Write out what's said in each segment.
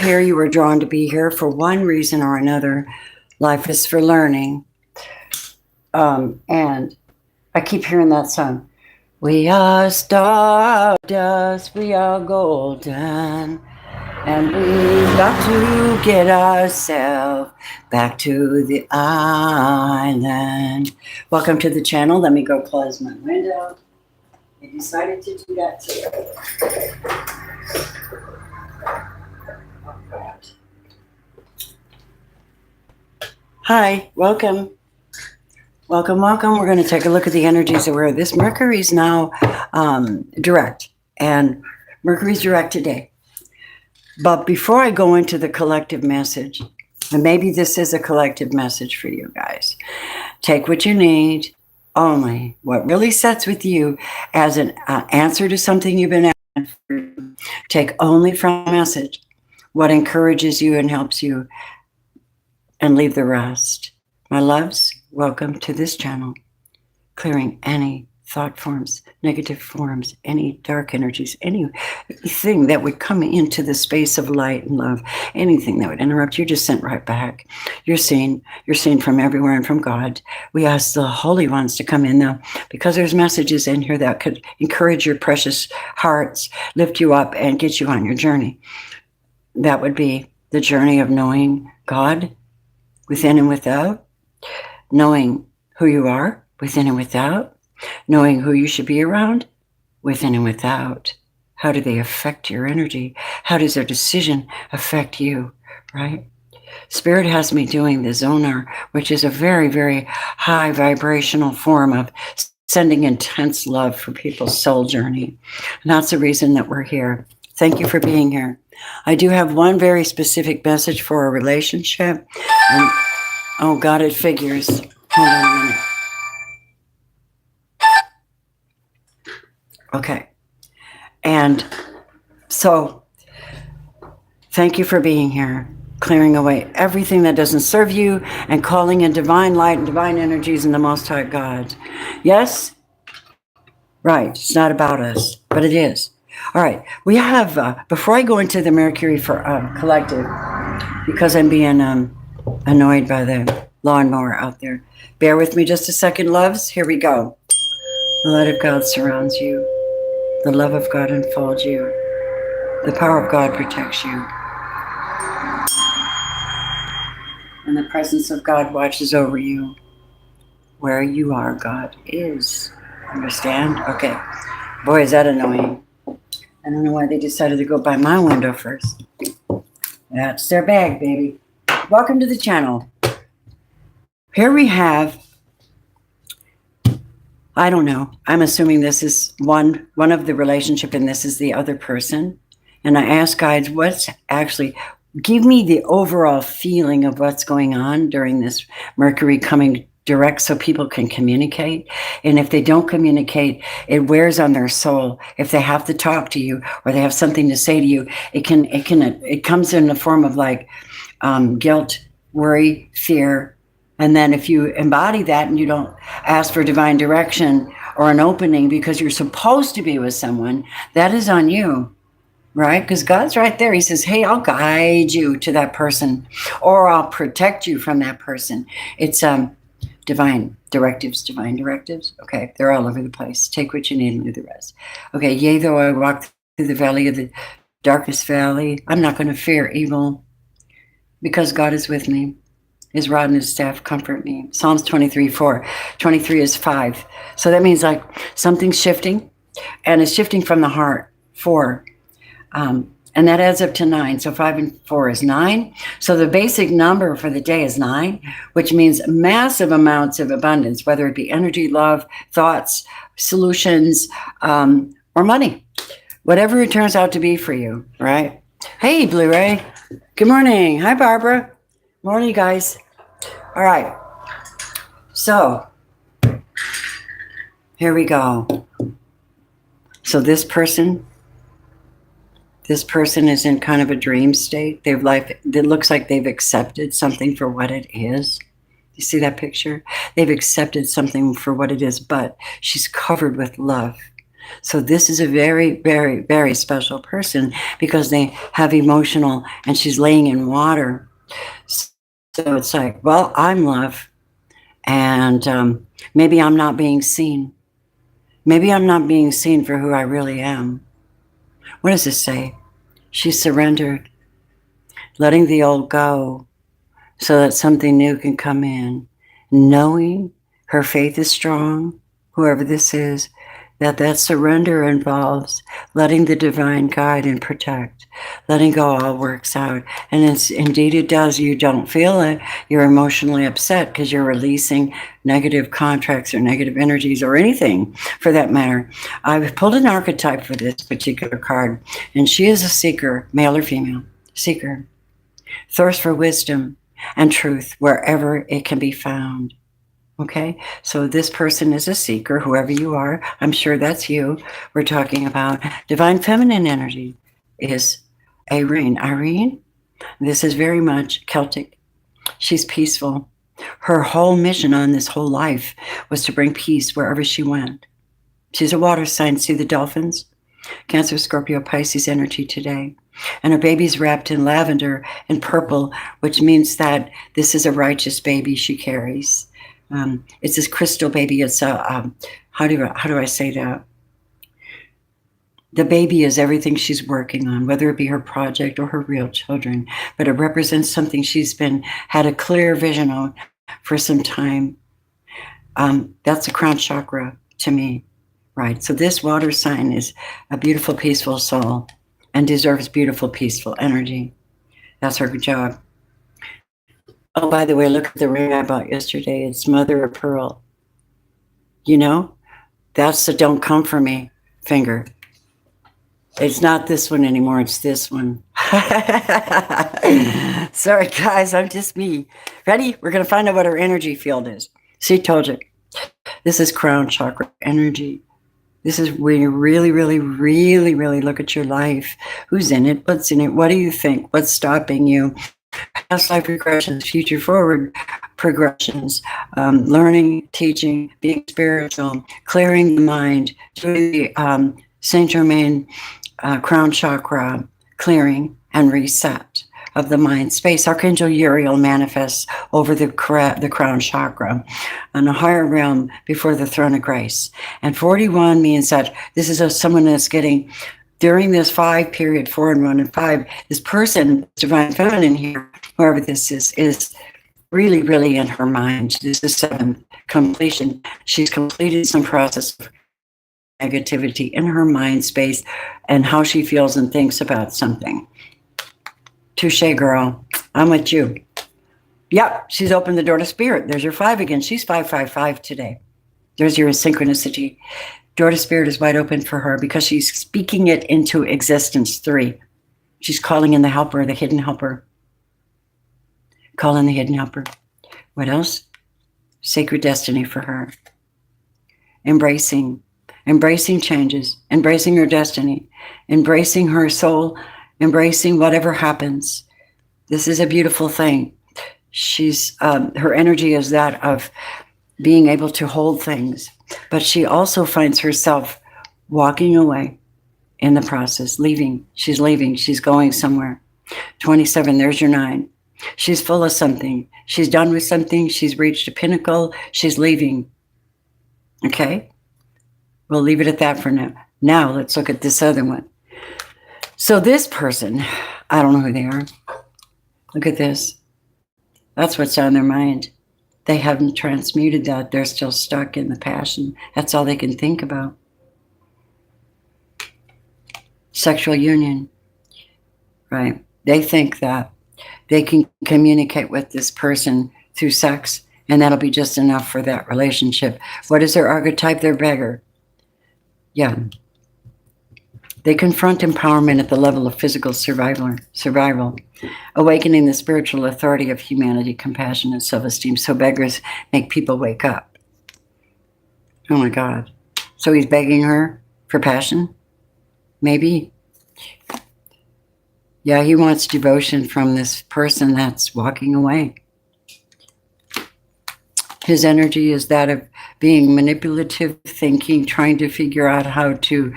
here, you were drawn to be here for one reason or another. Life is for learning. And I keep hearing that song. We are stardust, we are golden, and we've got to get ourselves back to the island. Welcome to the channel. Let me go close my window. I decided to do that too. Hi, welcome. Welcome. We're going to take a look at the energies of where this Mercury is now direct, and Mercury's direct today. But before I go into the collective message, and maybe this is a collective message for you guys, take what you need, only what really sets with you as an answer to something you've been asking for. Take only from the message what encourages you and helps you, and leave the rest. My loves, welcome to this channel, clearing any thought forms, negative forms, any dark energies, anything that would come into the space of light and love, anything that would interrupt, you're just sent right back. You're seen from everywhere and from God. We ask the holy ones to come in though, because there's messages in here that could encourage your precious hearts, lift you up, and get you on your journey. That would be the journey of knowing God within and without, knowing who you are within and without, knowing who you should be around within and without. How do they affect your energy? How does their decision affect you, right? Spirit has me doing the Zonar, which is a very, very high vibrational form of sending intense love for people's soul journey. And that's the reason that we're here. Thank you for being here. I do have one very specific message for a relationship. And, oh God, it figures. Hold on a minute. Okay. And so, thank you for being here, clearing away everything that doesn't serve you and calling in divine light and divine energies in the Most High God. Yes? Right. It's not about us, but it is. All right. We have, before I go into the Mercury for collective, because I'm being annoyed by the lawnmower out there. Bear with me just a second, loves. Here we go. The light of God surrounds you. The love of God enfolds you. The power of God protects you. And the presence of God watches over you. Where you are, God is. Understand? Okay. Boy, is that annoying. I don't know why they decided to go by my window first. That's their bag, baby. Welcome to the channel. Here we have, I don't know. I'm assuming this is one of the relationship and this is the other person. And I ask guides, give me the overall feeling of what's going on during this Mercury coming direct so people can communicate. And if they don't communicate, it wears on their soul. If they have to talk to you or they have something to say to you, it comes in the form of like guilt, worry, fear. And then if you embody that and you don't ask for divine direction or an opening because you're supposed to be with someone, that is on you, right? Because God's right there. He says, hey, I'll guide you to that person or I'll protect you from that person. It's divine directives. Okay, they're all over the place. Take what you need and do the rest. Okay, yea, though I walk through the valley of the darkest valley, I'm not going to fear evil because God is with me. His rod and his staff comfort me. Psalms 23:4. 23 is 5. So that means like something's shifting, and it's shifting from the heart. 4. And that adds up to 9. So 5 and 4 is 9. So the basic number for the day is 9, which means massive amounts of abundance, whether it be energy, love, thoughts, solutions, or money. Whatever it turns out to be for you, right? Hey, Blu-ray. Good morning. Hi, Barbara. Morning, guys. All right. So here we go. So this person is in kind of a dream state. It looks like they've accepted something for what it is. You see that picture? They've accepted something for what it is, but she's covered with love. So this is a very, very, very special person because they have emotional, and she's laying in water. So it's like, well, I'm love, and maybe I'm not being seen. Maybe I'm not being seen for who I really am. What does this say? She surrendered, letting the old go so that something new can come in, knowing her faith is strong, whoever this is, that surrender involves letting the divine guide and protect. Letting go all works out. And it's indeed it does. You don't feel it. You're emotionally upset because you're releasing negative contracts or negative energies or anything for that matter. I've pulled an archetype for this particular card, and she is a seeker, male or female, seeker. Thirst for wisdom and truth wherever it can be found. Okay, so this person is a seeker, whoever you are. I'm sure that's you. We're talking about divine feminine energy is Irene. Irene, this is very much Celtic. She's peaceful. Her whole mission on this whole life was to bring peace wherever she went. She's a water sign. See the dolphins? Cancer, Scorpio, Pisces energy today. And her baby's wrapped in lavender and purple, which means that this is a righteous baby she carries. It's this crystal baby. It's a, how do I say that? The baby is everything she's working on, whether it be her project or her real children, but it represents something she's had a clear vision on for some time. That's a crown chakra to me, right? So this water sign is a beautiful, peaceful soul and deserves beautiful, peaceful energy. That's her job. Oh, by the way, look at the ring I bought yesterday. It's mother of pearl. You know, that's the don't come for me finger. It's not this one anymore. It's this one. Sorry, guys. I'm just me. Ready? We're going to find out what her energy field is. See, told you. This is crown chakra energy. This is where you really, really, really, really look at your life. Who's in it? What's in it? What do you think? What's stopping you? Past life regressions, future forward progressions, learning, teaching, being spiritual, clearing the mind, doing the Saint Germain crown chakra clearing and reset of the mind space. Archangel Uriel manifests over the crown chakra on a higher realm before the throne of grace. And 41 means that this is someone that's getting, during this 5 period, 4 and 1 and 5, this person, divine feminine here, whoever this is really, really in her mind. This is 7th completion. She's completed some process of negativity in her mind space and how she feels and thinks about something. Touche, girl. I'm with you. Yep, she's opened the door to spirit. There's your 5 again. She's 555 today. There's your synchronicity. Door to spirit is wide open for her because she's speaking it into existence. 3. She's calling in the helper, the hidden helper. Call in the hidden helper. What else? Sacred destiny for her. Embracing changes, embracing her destiny, embracing her soul, embracing whatever happens. This is a beautiful thing. She's her energy is that of being able to hold things, but she also finds herself walking away in the process, leaving. She's leaving. She's going somewhere. 27, there's your 9. She's full of something. She's done with something. She's reached a pinnacle. She's leaving. Okay? We'll leave it at that for now. Now let's look at this other one. So this person, I don't know who they are. Look at this. That's what's on their mind. They haven't transmuted that. They're still stuck in the passion. That's all they can think about. Sexual union, right? They think that they can communicate with this person through sex, and that'll be just enough for that relationship. What is their archetype? They're beggar. Yeah. They confront empowerment at the level of physical survival, awakening the spiritual authority of humanity, compassion, and self-esteem. So beggars make people wake up. Oh my God. So he's begging her for passion? Maybe. Yeah, he wants devotion from this person that's walking away. His energy is that of being manipulative, thinking, trying to figure out how to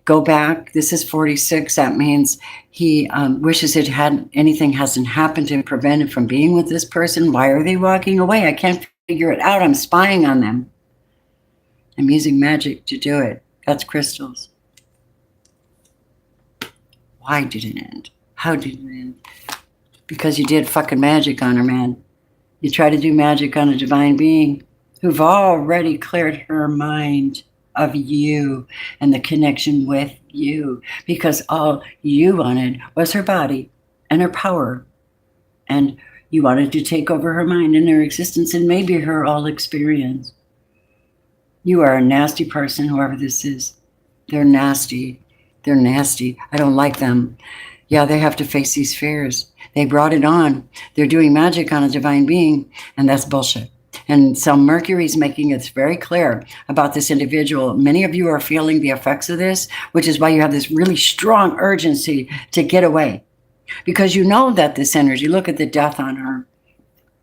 go back. This is 46. That means he wishes anything hasn't happened to prevent him from being with this person. Why are they walking away? I can't figure it out. I'm spying on them. I'm using magic to do it. That's crystals. Why did it end? How did it end? Because you did fucking magic on her, man. You try to do magic on a divine being who've already cleared her mind of you and the connection with you, because all you wanted was her body and her power. And you wanted to take over her mind and her existence and maybe her all experience. You are a nasty person, whoever this is. They're nasty. They're nasty. I don't like them. Yeah, they have to face these fears. They brought it on. They're doing magic on a divine being, and that's bullshit. And so Mercury's making it very clear about this individual. Many of you are feeling the effects of this, which is why you have this really strong urgency to get away. Because you know that this energy, look at the death on her,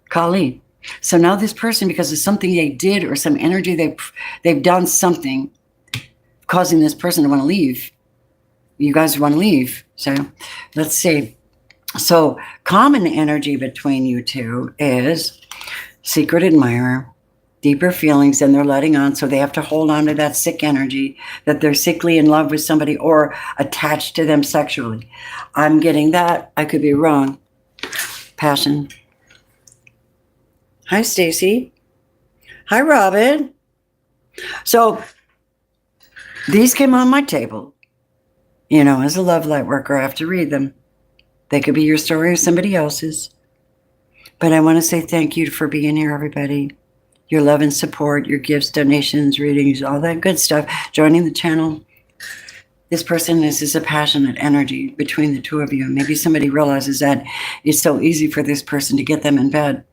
Kali. So now this person, because of something they did or some energy they've done something causing this person to want to leave. You guys want to leave. So let's see. So common energy between you two is secret admirer, deeper feelings than they're letting on. So they have to hold on to that sick energy, that they're sickly in love with somebody or attached to them sexually. I'm getting that. I could be wrong. Passion. Hi, Stacy. Hi, Robin. So these came on my table. You know, as a love light worker, I have to read them. They could be your story or somebody else's. But I want to say thank you for being here, everybody. Your love and support, your gifts, donations, readings, all that good stuff. Joining the channel. This person is a passionate energy between the two of you. Maybe somebody realizes that it's so easy for this person to get them in bed.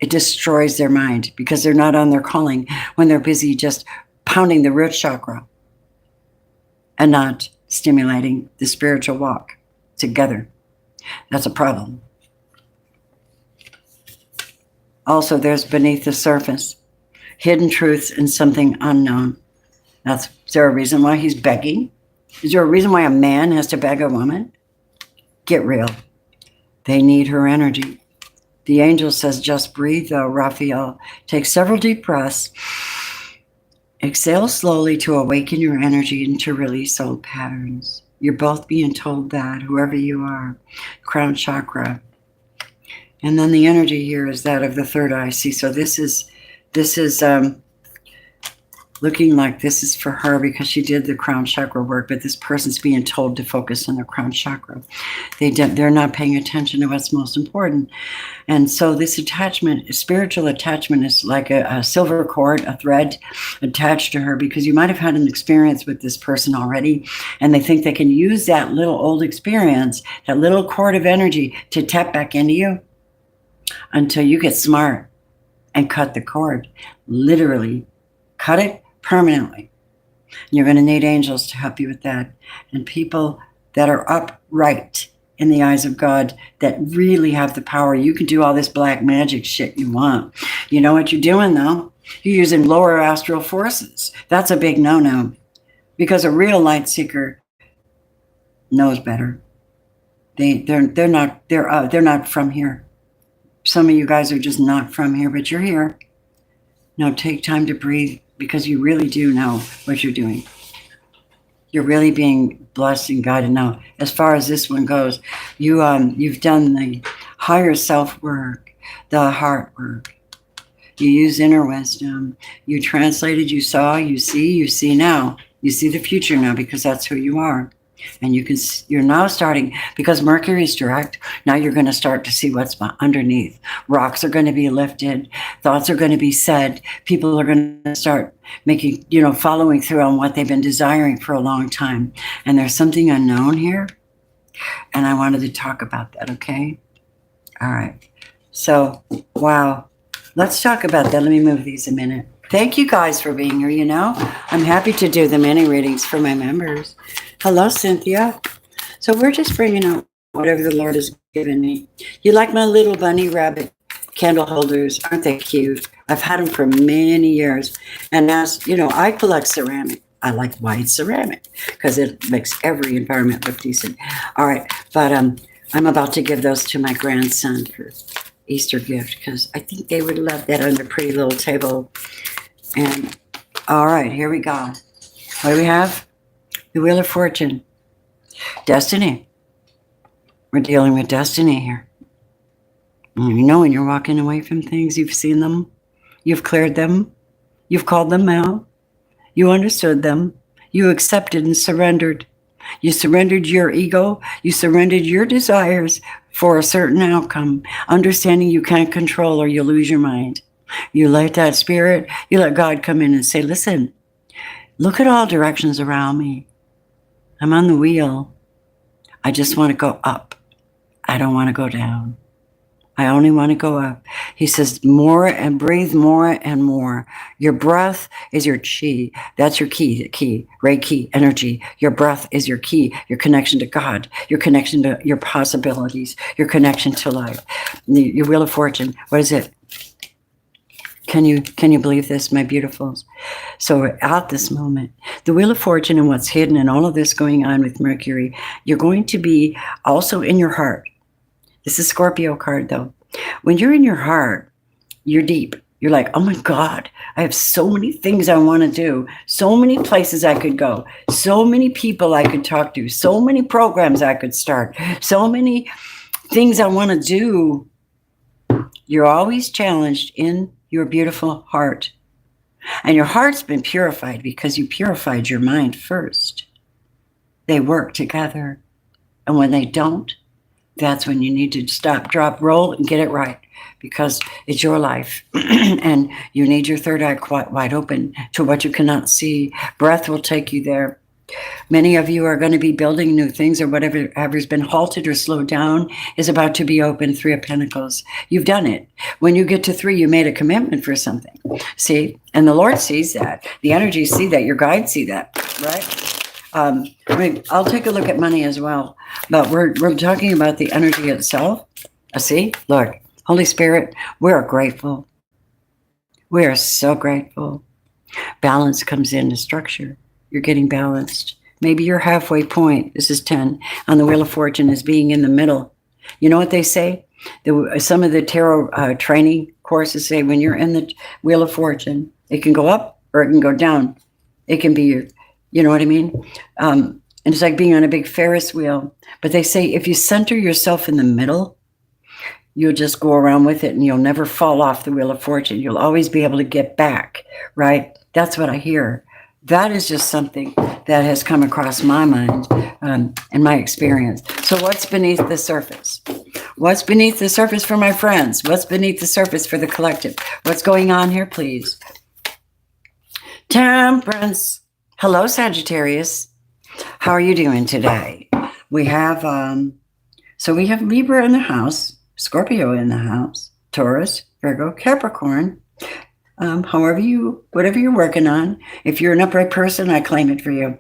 It destroys their mind because they're not on their calling when they're busy just pounding the root chakra and not stimulating the spiritual walk together. That's a problem. Also, there's beneath the surface, hidden truths and something unknown. Is there a reason why he's begging? Is there a reason why a man has to beg a woman? Get real. They need her energy. The angel says, just breathe, though, Raphael. Take several deep breaths. Exhale slowly to awaken your energy and to release old patterns. You're both being told that, whoever you are. Crown chakra. And then the energy here is that of the third eye. See, so this is looking like this is for her because she did the crown chakra work, but this person's being told to focus on their crown chakra. They're not paying attention to what's most important. And so this attachment, spiritual attachment, is like a silver cord, a thread attached to her, because you might have had an experience with this person already, and they think they can use that little old experience, that little cord of energy, to tap back into you until you get smart and cut the cord. Literally cut it permanently. You're going to need angels to help you with that, and people that are upright in the eyes of God, that really have the power. You can do all this black magic shit you want. You know what you're doing, though? You're using lower astral forces. That's a big no-no, because a real light seeker knows better. They're not from here. Some of you guys are just not from here, but you're here. Now take time to breathe, because you really do know what you're doing. You're really being blessed and guided. Now, as far as this one goes, you've done the higher self work, the heart work. You use inner wisdom. You translated, you saw, you see now. You see the future now, because that's who you are. And you're now starting, because Mercury is direct, now you're going to start to see what's underneath. Rocks are going to be lifted. Thoughts are going to be said. People are going to start making, following through on what they've been desiring for a long time. And there's something unknown here. And I wanted to talk about that, okay? All right. So, wow. Let's talk about that. Let me move these a minute. Thank you guys for being here, I'm happy to do the mini readings for my members. Hello, Cynthia. So we're just bringing out whatever the Lord has given me. You like my little bunny rabbit candle holders. Aren't they cute? I've had them for many years. And as you know, I collect ceramic. I like white ceramic because it makes every environment look decent. All right, but I'm about to give those to my grandson for Easter gift because I think they would love that on their pretty little table. And all right, here we go. What do we have? The Wheel of Fortune. Destiny. We're dealing with destiny here. You know, when you're walking away from things, you've seen them, you've cleared them, you've called them out, you understood them, you accepted and surrendered. You surrendered your ego, you surrendered your desires for a certain outcome, understanding you can't control or you lose your mind. You let that spirit, you let God come in and say, listen, look at all directions around me. I'm on the wheel. I just want to go up. I don't want to go down. I only want to go up. He says, more and breathe more and more. Your breath is your chi. That's your key, Reiki energy. Your breath is your key, your connection to God, your connection to your possibilities, your connection to life. Your Wheel of Fortune, what is it? Can you believe this, my beautifuls? So we're at this moment. The Wheel of Fortune and what's hidden and all of this going on with Mercury, you're going to be also in your heart. This is Scorpio card, though. When you're in your heart, you're deep. You're like, oh my God, I have so many things I want to do, so many places I could go, so many people I could talk to, so many programs I could start, so many things I want to do. You're always challenged in your beautiful heart. And your heart's been purified because you purified your mind first. They work together. And when they don't, that's when you need to stop, drop, roll, and get it right because it's your life. And you need your third eye quite wide open to what you cannot see. Breath will take you there. Many of you are going to be building new things or whatever's been halted or slowed down is about to be open. 3 of Pentacles. You've done it. When you get to 3, you made a commitment for something. See? And the Lord sees that. The energies see that. Your guides see that. Right? I'll take a look at money as well, but we're talking about the energy itself. See, look, Holy Spirit, we're grateful. We are so grateful. Balance comes into structure. You're getting balanced. Maybe your halfway point, this is 10, on the Wheel of Fortune is being in the middle. You know what they say? Some of the tarot training courses say when you're in the Wheel of Fortune, it can go up or it can go down. It can be your, you know what I mean? And it's like being on a big Ferris wheel. But they say if you center yourself in the middle, you'll just go around with it and you'll never fall off the Wheel of Fortune. You'll always be able to get back, right? That's what I hear. That is just something that has come across my mind and my experience. So what's beneath the surface? What's beneath the surface for my friends? What's beneath the surface for the collective? What's going on here, please? Temperance. Hello, Sagittarius. How are you doing today? We have, we have Libra in the house, Scorpio in the house, Taurus, Virgo, Capricorn. Whatever you're working on. If you're an upright person, I claim it for you.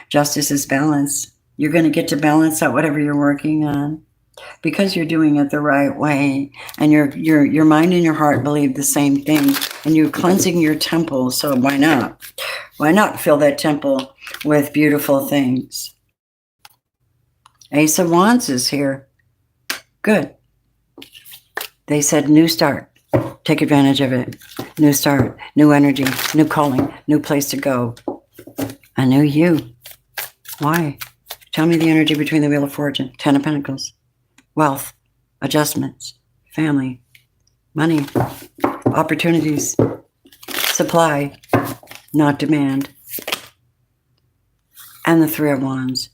Justice is balance. You're going to get to balance out whatever you're working on because you're doing it the right way. And your mind and your heart believe the same thing. And you're cleansing your temple. So why not? Why not fill that temple with beautiful things? Ace of Wands is here. Good. They said new start. Take advantage of it. New start, new energy, new calling, new place to go. A new you. Why? Tell me the energy between the Wheel of Fortune, 10 of Pentacles, wealth, adjustments, family, money, opportunities, supply, not demand. And the 3 of Wands,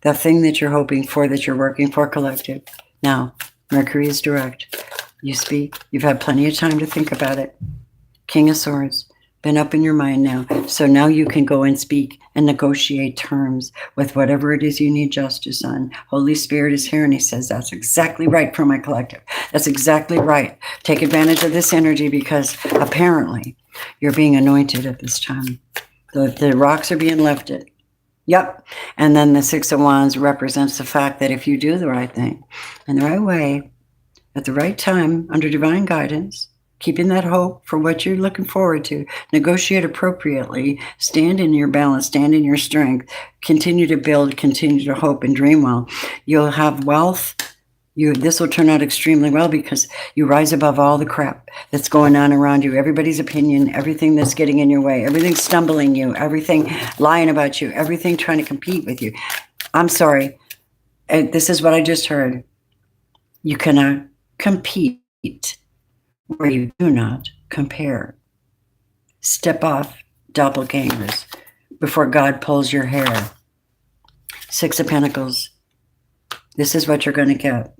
the thing that you're hoping for, that you're working for, collective. Now, Mercury is direct. You speak. You've had plenty of time to think about it. King of Swords, been up in your mind now. So now you can go and speak and negotiate terms with whatever it is you need justice on. Holy Spirit is here and he says, that's exactly right for my collective. That's exactly right. Take advantage of this energy because apparently you're being anointed at this time. The rocks are being lifted. Yep. And then the 6 of Wands represents the fact that if you do the right thing in the right way, at the right time under divine guidance, keeping that hope for what you're looking forward to. Negotiate appropriately. Stand in your balance. Stand in your strength. Continue to build. Continue to hope and dream well. You'll have wealth. This will turn out extremely well because you rise above all the crap that's going on around you. Everybody's opinion, everything that's getting in your way, everything stumbling you, everything lying about you, everything trying to compete with you. I'm sorry. This is what I just heard. You cannot compete where you do not compare. Step off, doppelgangers, before God pulls your hair. Six of Pentacles. This is what you're going to get.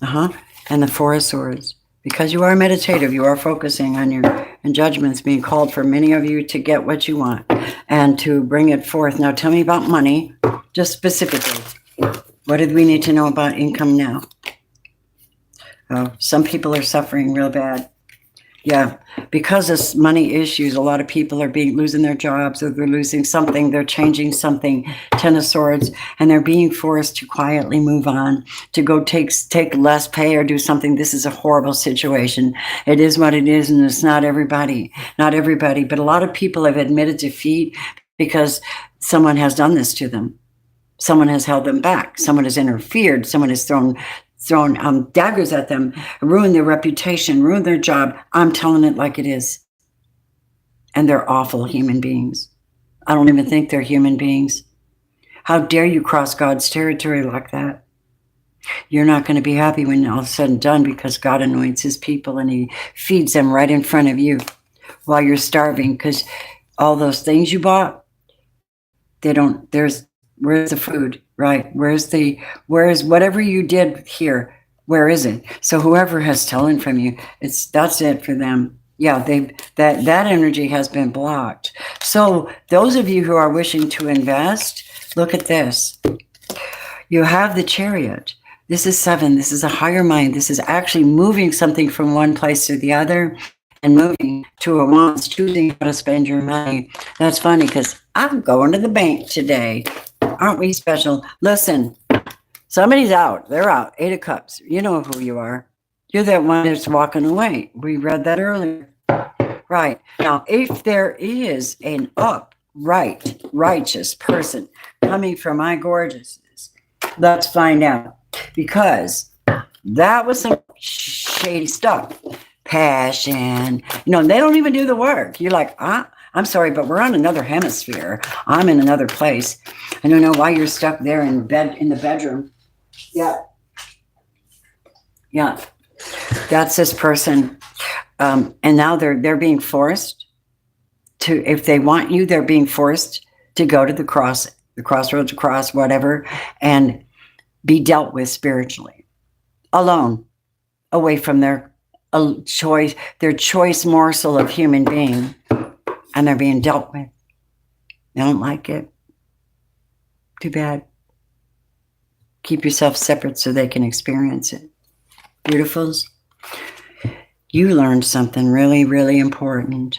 And the Four of Swords. Because you are meditative, you are focusing on your and judgments being called for many of you to get what you want and to bring it forth. Now tell me about money, just specifically. What did we need to know about income now? Oh, some people are suffering real bad. Yeah, because of money issues, a lot of people are losing their jobs, or they're losing something, they're changing something. Ten of Swords, and they're being forced to quietly move on, to go take less pay or do something. This is a horrible situation. It is what it is, and it's not everybody, but a lot of people have admitted defeat because someone has done this to them. Someone has held them back. Someone has interfered. Someone has thrown daggers at them, ruined their reputation, ruined their job. I'm telling it like it is. And they're awful human beings. I don't even think they're human beings. How dare you cross God's territory like that? You're not going to be happy when all is said and done, because God anoints his people and he feeds them right in front of you while you're starving, because all those things you bought, where's the food, right? Where's whatever you did here? Where is it? So whoever has stolen from you, that's it for them. Yeah, that energy has been blocked. So those of you who are wishing to invest, look at this. You have the Chariot. This is 7. This is a higher mind. This is actually moving something from one place to the other and moving to a Wands, choosing how to spend your money. That's funny because I'm going to the bank today. Aren't we special? Listen, somebody's out. They're out. 8 of Cups. You know who you are. You're that one that's walking away. We read that earlier. Right. Now, if there is an upright, righteous person coming from my gorgeousness, let's find out. Because that was some shady stuff. Passion. They don't even do the work. You're like, I'm sorry, but we're on another hemisphere. I'm in another place. I don't know why you're stuck there in the bedroom. Yeah. That's this person. And now they're being forced to, if they want you, they're being forced to go to the crossroads, whatever, and be dealt with spiritually. Alone. Away from their choice morsel of human being. And they're being dealt with. They don't like it. Too bad. Keep yourself separate so they can experience it. Beautifuls, you learned something really, really important.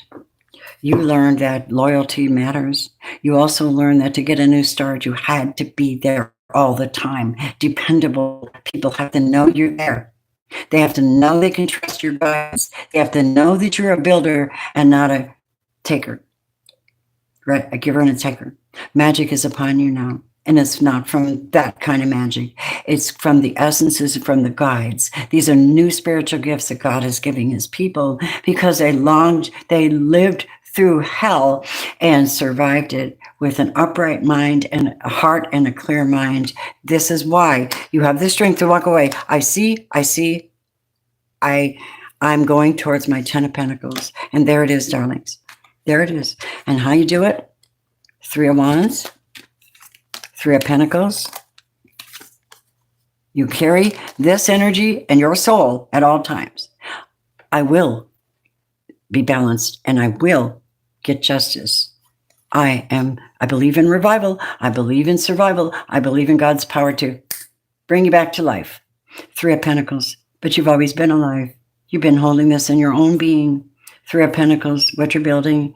You learned that loyalty matters. You also learned that to get a new start, you had to be there all the time. Dependable people have to know you're there. They have to know they can trust your guidance. They have to know that you're a builder and not a taker, right? A giver and a taker. Magic is upon you now. And it's not from that kind of magic. It's from the essences, from the guides. These are new spiritual gifts that God is giving his people because they lived through hell and survived it with an upright mind and a heart and a clear mind. This is why you have the strength to walk away. I'm going towards my 10 of Pentacles. And there it is, darlings. There it is. And how you do it? 3 of Wands, 3 of Pentacles. You carry this energy and your soul at all times. I will be balanced and I will get justice. I believe in revival. I believe in survival. I believe in God's power to bring you back to life. 3 of Pentacles. But you've always been alive. You've been holding this in your own being. 3 of Pentacles, what you're building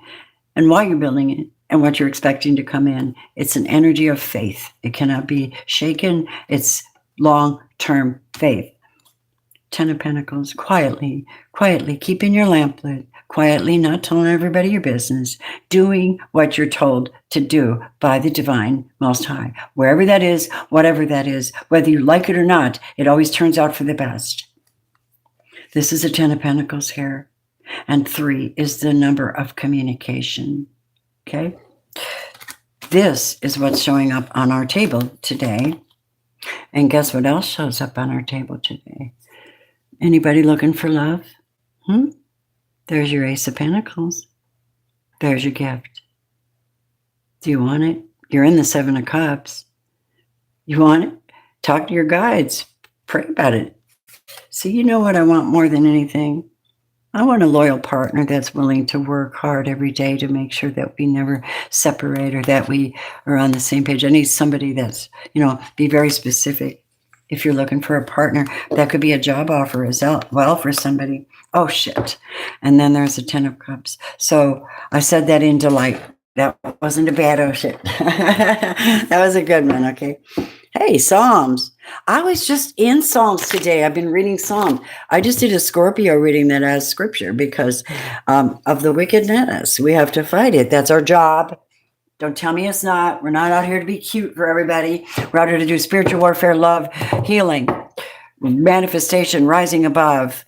and why you're building it and what you're expecting to come in. It's an energy of faith. It cannot be shaken. It's long-term faith. Ten of Pentacles, quietly, keeping your lamp lit, quietly, not telling everybody your business, doing what you're told to do by the divine Most High. Wherever that is, whatever that is, whether you like it or not, it always turns out for the best. This is a Ten of Pentacles here. And 3 is the number of communication. Okay? This is what's showing up on our table today. And guess what else shows up on our table today? Anybody looking for love? There's your Ace of Pentacles. There's your gift. Do you want it? You're in the Seven of Cups. You want it? Talk to your guides. Pray about it. See, you know what I want more than anything? I want a loyal partner that's willing to work hard every day to make sure that we never separate or that we are on the same page. I need somebody that's, be very specific. If you're looking for a partner, that could be a job offer as well for somebody. Oh, shit. And then there's a 10 of Cups. So I said that in delight. That wasn't a bad oh shit. That was a good one, okay? Hey, Psalms. I was just in Psalms today. I've been reading Psalms. I just did a Scorpio reading that has scripture because of the wickedness. We have to fight it. That's our job. Don't tell me it's not. We're not out here to be cute for everybody. We're out here to do spiritual warfare, love, healing, manifestation, rising above,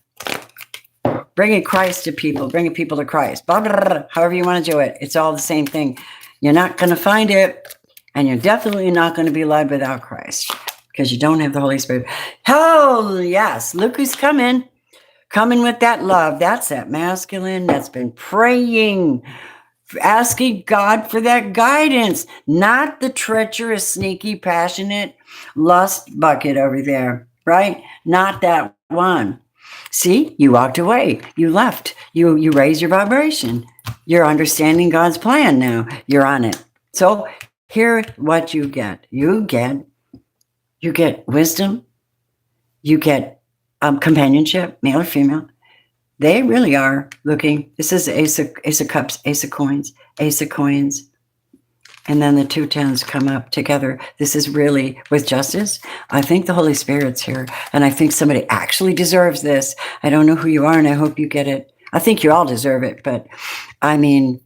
bringing Christ to people, bringing people to Christ. Blah, blah, blah, however you want to do it. It's all the same thing. You're not going to find it. And you're definitely not going to be led without Christ because you don't have the Holy Spirit. Oh, yes. Look who's coming. Coming with that love. That's that masculine that's been praying, asking God for that guidance, not the treacherous, sneaky, passionate lust bucket over there, right? Not that one. See, you walked away. You left. You raised your vibration. You're understanding God's plan now. You're on it. So here's what you get. You get wisdom. You get companionship, male or female. They really are looking. This is Ace of Cups, Ace of Coins, and then the 2 tens come up together. This is really with justice. I think the Holy Spirit's here, and I think somebody actually deserves this. I don't know who you are, and I hope you get it. I think you all deserve it, but I mean,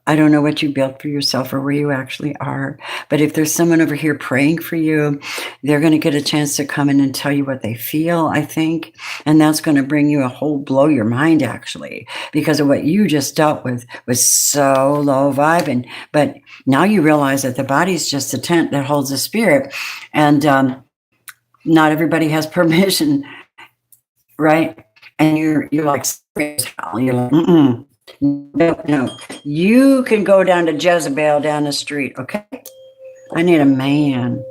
I don't know what you built for yourself or where you actually are, but if there's someone over here praying for you, they're going to get a chance to come in and tell you what they feel, I think, and that's going to bring you blow your mind, actually, because of what you just dealt with was so low vibing. But now you realize that the body's just a tent that holds the spirit, and not everybody has permission, right? And you're like, mm-mm. No, you can go down to Jezebel down the street, okay? I need a man.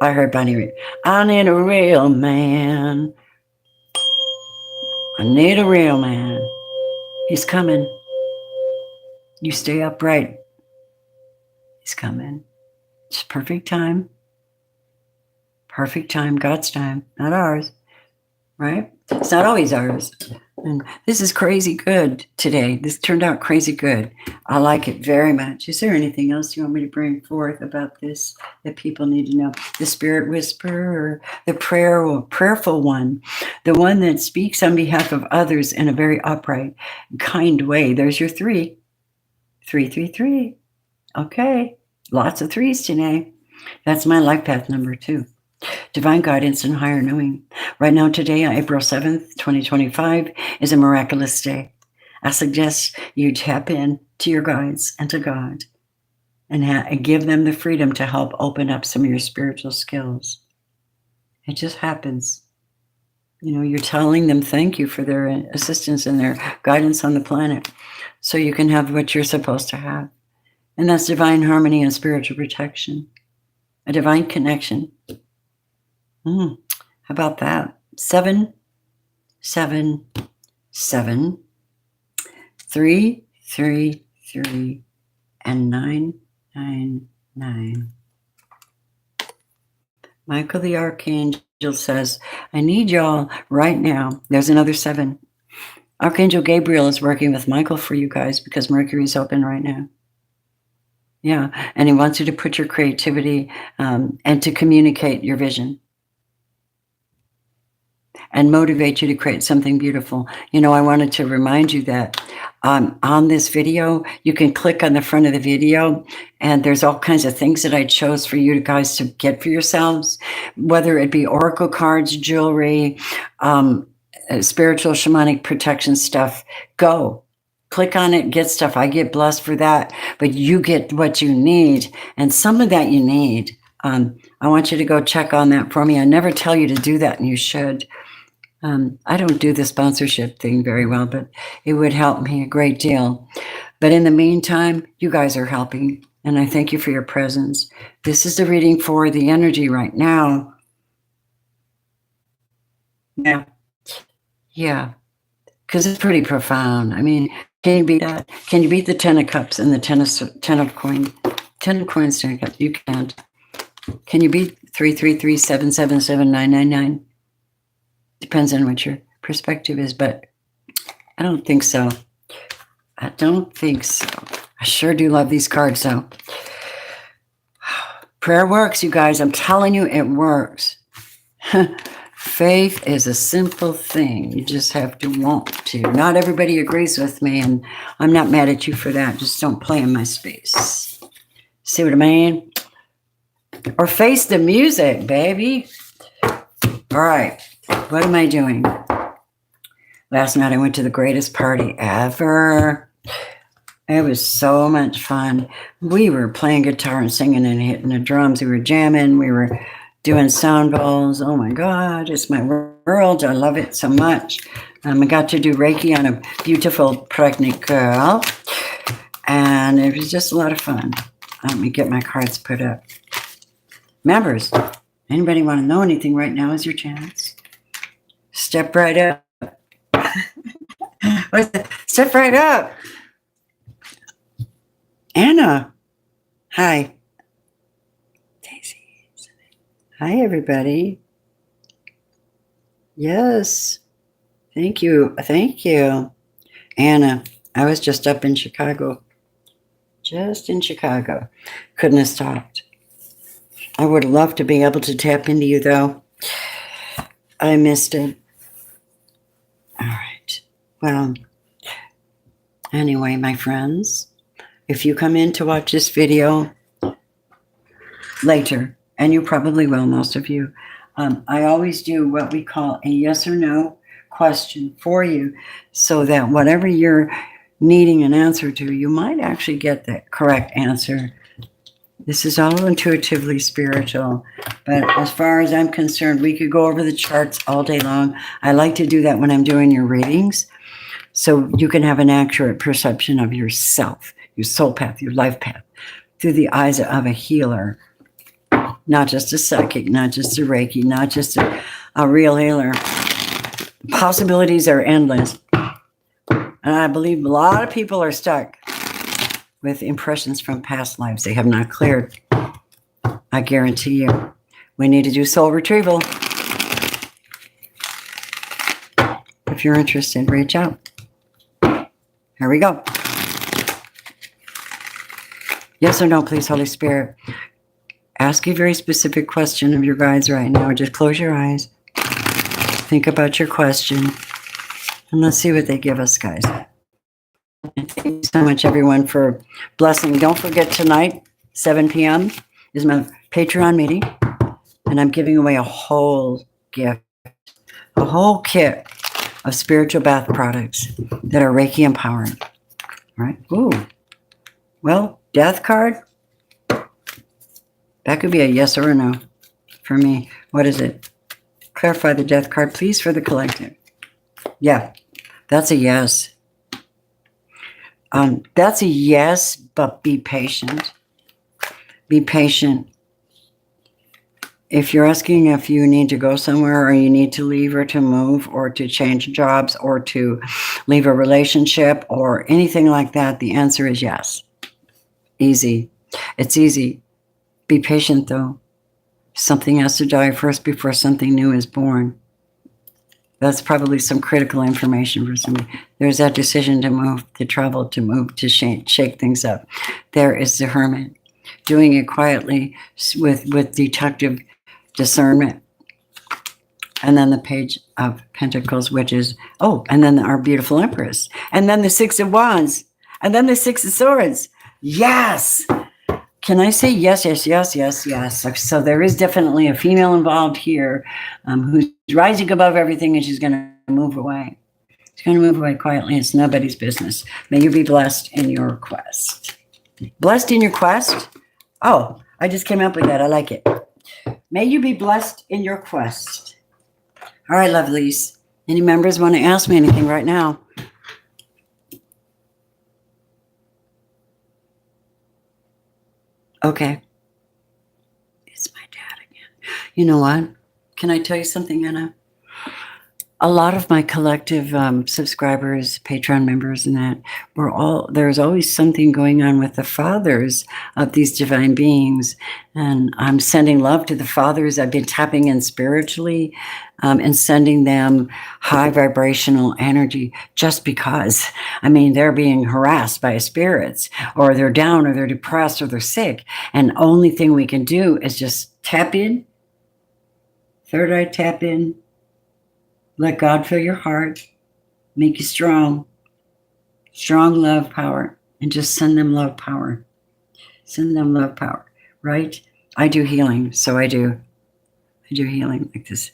I heard Bonnie read, I need a real man. I need a real man. He's coming. You stay upright. He's coming. It's perfect time. Perfect time, God's time, not ours, right? It's not always ours. And this is crazy good today. This turned out crazy good. I like it very much. Is there anything else you want me to bring forth about this that people need to know? The spirit whisperer or the prayerful one, the one that speaks on behalf of others in a very upright, kind way. There's your 3. 3, 3, 3. Okay. Lots of 3s today. That's my life path number 2. Divine guidance and higher knowing. Right now, today, April 7th, 2025, is a miraculous day. I suggest you tap in to your guides and to God and give them the freedom to help open up some of your spiritual skills. It just happens. You're telling them thank you for their assistance and their guidance on the planet so you can have what you're supposed to have. And that's divine harmony and spiritual protection, a divine connection. How about that? 7, 7, 7, 3, 3, 3, and 9, 9, 9. Michael the Archangel says, I need y'all right now. There's another 7. Archangel Gabriel is working with Michael for you guys because Mercury's open right now. Yeah, and he wants you to put your creativity and to communicate your vision. and motivate you to create something beautiful. You know, I wanted to remind you that on this video, you can click on the front of the video, and there's all kinds of things that I chose for you guys to get for yourselves, whether it be oracle cards, jewelry, spiritual shamanic protection stuff. Go. Click on it, get stuff. I get blessed for that, but you get what you need, and some of that you need. I want you to go check on that for me. I never tell you to do that, and you should. I don't do the sponsorship thing very well, but it would help me a great deal. But in the meantime, you guys are helping, and I thank you for your presence. This is the reading for the energy right now. Yeah, because it's pretty profound. I mean, can you beat that? Can you beat the 10 of Cups and the 10 of Coins? 10 of Coins, 10 of Cups. You can't. Can you beat 333-777-999? Depends on what your perspective is, but I don't think so. I don't think so. I sure do love these cards, though. Prayer works, you guys. I'm telling you, it works. Faith is a simple thing. You just have to want to. Not everybody agrees with me, and I'm not mad at you for that. Just don't play in my space. See what I mean? Or face the music, baby. All right. What am I doing? Last night I went to the greatest party ever. It was so much fun. We were playing guitar and singing and hitting the drums. We were jamming. We were doing sound bowls. Oh my God, it's my world. I love it so much. I got to do Reiki on a beautiful pregnant girl. And it was just a lot of fun. Let me get my cards put up. Members, anybody want to know anything right now is your chance. Step right up. Step right up. Anna. Hi. Daisy. Hi, everybody. Yes. Thank you. Thank you. Anna, I was just up in Chicago. Just in Chicago. Couldn't have stopped. I would love to be able to tap into you, though. I missed it. All right. Well, anyway, my friends, if you come in to watch this video later, and you probably will, most of you, I always do what we call a yes or no question for you, so that whatever you're needing an answer to, you might actually get the correct answer. This is all intuitively spiritual, but as far as I'm concerned, we could go over the charts all day long. I like to do that when I'm doing your readings, so you can have an accurate perception of yourself, your soul path, your life path, through the eyes of a healer, not just a psychic, not just a Reiki, not just a real healer. The possibilities are endless, and I believe a lot of people are stuck with impressions from past lives they have not cleared. I guarantee you. We need to do soul retrieval. If you're interested, reach out. Here we go. Yes or no, please, Holy Spirit. Ask a very specific question of your guides right now. Just close your eyes. Think about your question. And let's see what they give us, guys. Thank you so much, everyone, for blessing. Don't forget, tonight, 7 p.m. is my Patreon meeting, and I'm giving away a whole gift, a whole kit of spiritual bath products that are Reiki empowering. All right. Ooh. Well, death card. That could be a yes or a no for me. What is it? Clarify the death card, please, for the collective. Yeah, that's a yes. That's a yes, but be patient. Be patient. If you're asking if you need to go somewhere, or you need to leave, or to move, or to change jobs, or to leave a relationship, or anything like that, the answer is yes. Easy. It's easy. Be patient, though. Something has to die first before something new is born. That's probably some critical information for somebody. There's that decision to move, to travel, to move, to shake things up. There is the hermit, doing it quietly with detective discernment. And then the Page of Pentacles, which is, oh, and then our beautiful Empress. And then the Six of Wands. And then the Six of Swords. Yes. Can I say yes, yes, yes, yes, yes? So there is definitely a female involved here who's rising above everything, and she's going to move away. She's going to move away quietly. It's nobody's business. May you be blessed in your quest. Blessed in your quest? Oh, I just came up with that. I like it. May you be blessed in your quest. All right, lovelies. Any members want to ask me anything right now? Okay. It's my dad again. You know what? Can I tell you something, Anna? A lot of my collective subscribers, Patreon members, and that there's always something going on with the fathers of these divine beings. And I'm sending love to the fathers. I've been tapping in spiritually and sending them high vibrational energy just because. I mean, they're being harassed by spirits, or they're down, or they're depressed, or they're sick. And only thing we can do is just tap in. Third eye tap in. Let God fill your heart, make you strong love power, and just send them love power. Send them love power, right? I do healing, so I do healing like this.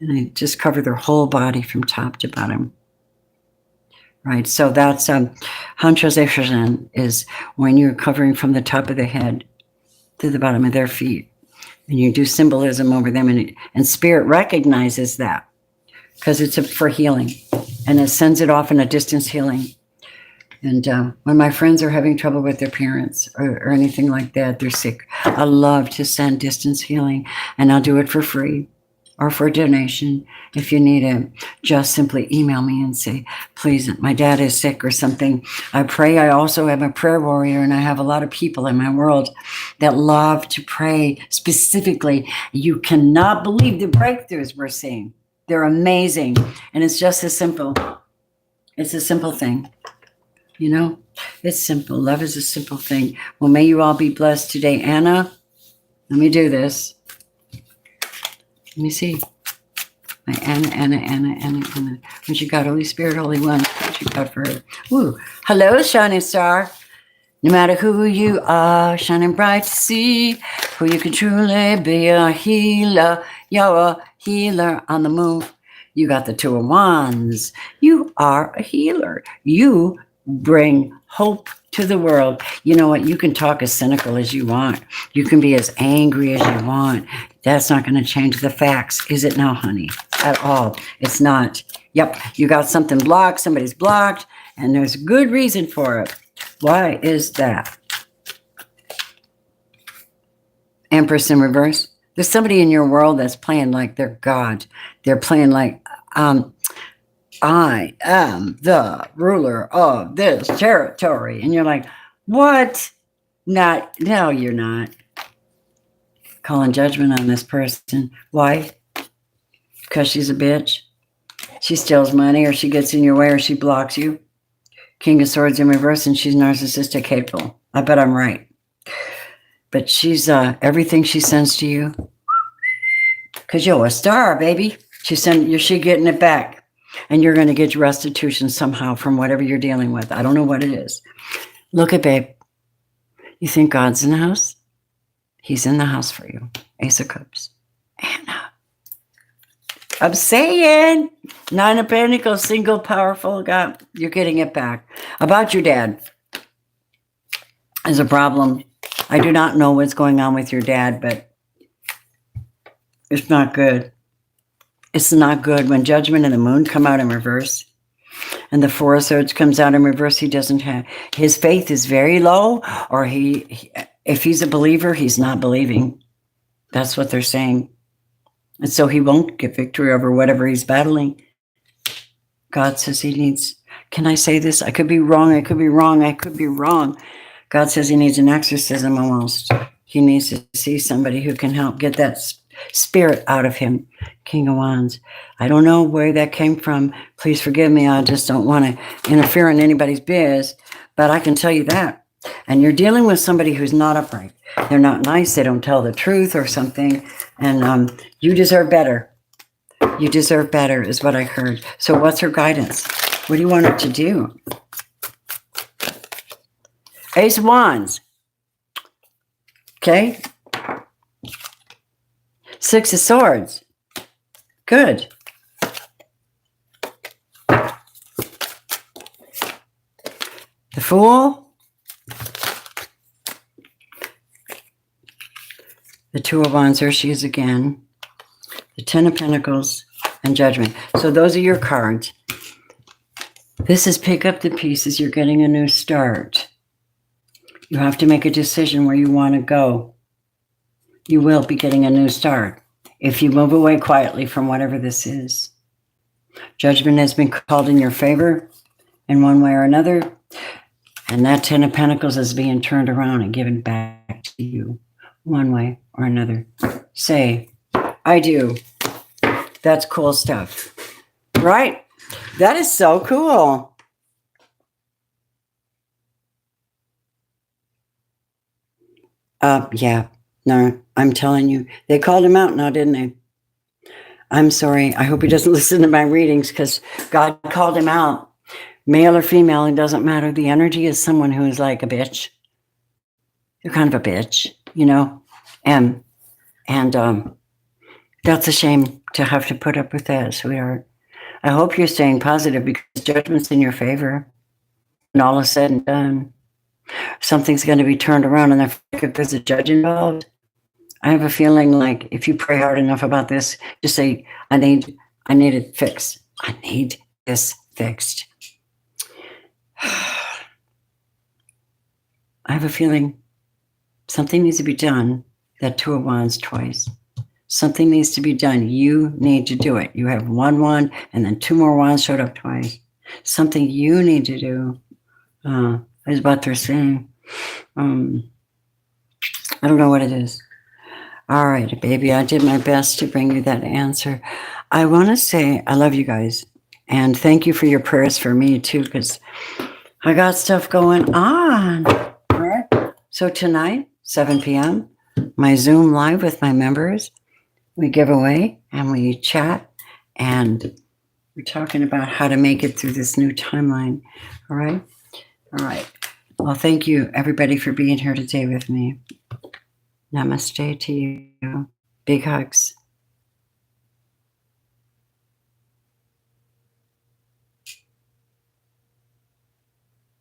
And I just cover their whole body from top to bottom. Right, so that's Hancho is when you're covering from the top of the head to the bottom of their feet. And you do symbolism over them, and spirit recognizes that. Because it's for healing, and it sends it off in a distance healing. And when my friends are having trouble with their parents or anything like that, they're sick, I love to send distance healing, and I'll do it for free or for a donation. If you need it, just simply email me and say, please, my dad is sick or something. I pray. I also am a prayer warrior, and I have a lot of people in my world that love to pray specifically. You cannot believe the breakthroughs we're seeing. They're amazing. And it's just as simple. It's a simple thing. You know, it's simple. Love is a simple thing. Well, may you all be blessed today. Anna, let me do this. Let me see. My Anna. What you got, Holy Spirit, Holy One? What you got for her? Woo. Hello, shining star. No matter who you are, shining bright to see who you can truly be, a healer. You're a healer on the move. You got the Two of Wands. You are a healer. You bring hope to the world. You know what? You can talk as cynical as you want. You can be as angry as you want. That's not going to change the facts, is it now, honey? At all. It's not. Yep, you got something blocked. Somebody's blocked, and there's a good reason for it. Why is that? Empress in reverse. There's somebody in your world that's playing like they're God. They're playing like, I am the ruler of this territory. And you're like, what? No, you're not. Calling judgment on this person. Why? Because she's a bitch. She steals money, or she gets in your way, or she blocks you. King of Swords in reverse, and she's narcissistic, hateful. I bet I'm right. But she's everything she sends to you. Because you're a star, baby. She getting it back. And you're going to get restitution somehow from whatever you're dealing with. I don't know what it is. Look at, babe. You think God's in the house? He's in the house for you. Ace of Cups. Anna. I'm saying, Nine of Pentacles, single, powerful God. You're getting it back. About your dad is a problem. I do not know what's going on with your dad, but it's not good. It's not good. When Judgment and the Moon come out in reverse, and the Four of Swords comes out in reverse, he doesn't have, his faith is very low, or if he's a believer, he's not believing. That's what they're saying. And so he won't get victory over whatever he's battling. God says he needs, can I say this? I could be wrong. God says he needs an exorcism almost. He needs to see somebody who can help get that spirit out of him. King of Wands. I don't know where that came from. Please forgive me. I just don't want to interfere in anybody's biz. But I can tell you that. And you're dealing with somebody who's not upright. They're not nice. They don't tell the truth or something. And you deserve better. You deserve better is what I heard. So what's her guidance? What do you want her to do? Ace of Wands. Okay. Six of Swords. Good. The Fool. The Two of Wands, there she is again. The Ten of Pentacles and Judgment. So those are your cards. This is pick up the pieces. You're getting a new start. You have to make a decision where you want to go. You will be getting a new start if you move away quietly from whatever this is. Judgment has been called in your favor in one way or another. And that Ten of Pentacles is being turned around and given back to you one way or another. Say, I do. That's cool stuff. Right? That is so cool. Yeah. No, I'm telling you. They called him out now, didn't they? I'm sorry. I hope he doesn't listen to my readings because God called him out. Male or female, it doesn't matter. The energy is someone who is like a bitch. You're kind of a bitch, you know? And that's a shame to have to put up with that, sweetheart. I hope you're staying positive because judgment's in your favor. And all is said and done, something's going to be turned around. And if there's a judge involved, I have a feeling like if you pray hard enough about this, just say, I need it fixed. I need this fixed. I have a feeling something needs to be done. That Two of Wands twice. Something needs to be done. You need to do it. You have one wand and then two more wands showed up twice. Something you need to do is what they're saying. I don't know what it is. All right, baby, I did my best to bring you that answer. I want to say I love you guys. And thank you for your prayers for me too, because I got stuff going on. All right. So tonight, 7 p.m., my Zoom live with my members. We give away and we chat and we're talking about how to make it through this new timeline. All right. All right. Well, thank you everybody for being here today with me. Namaste to you. Big hugs.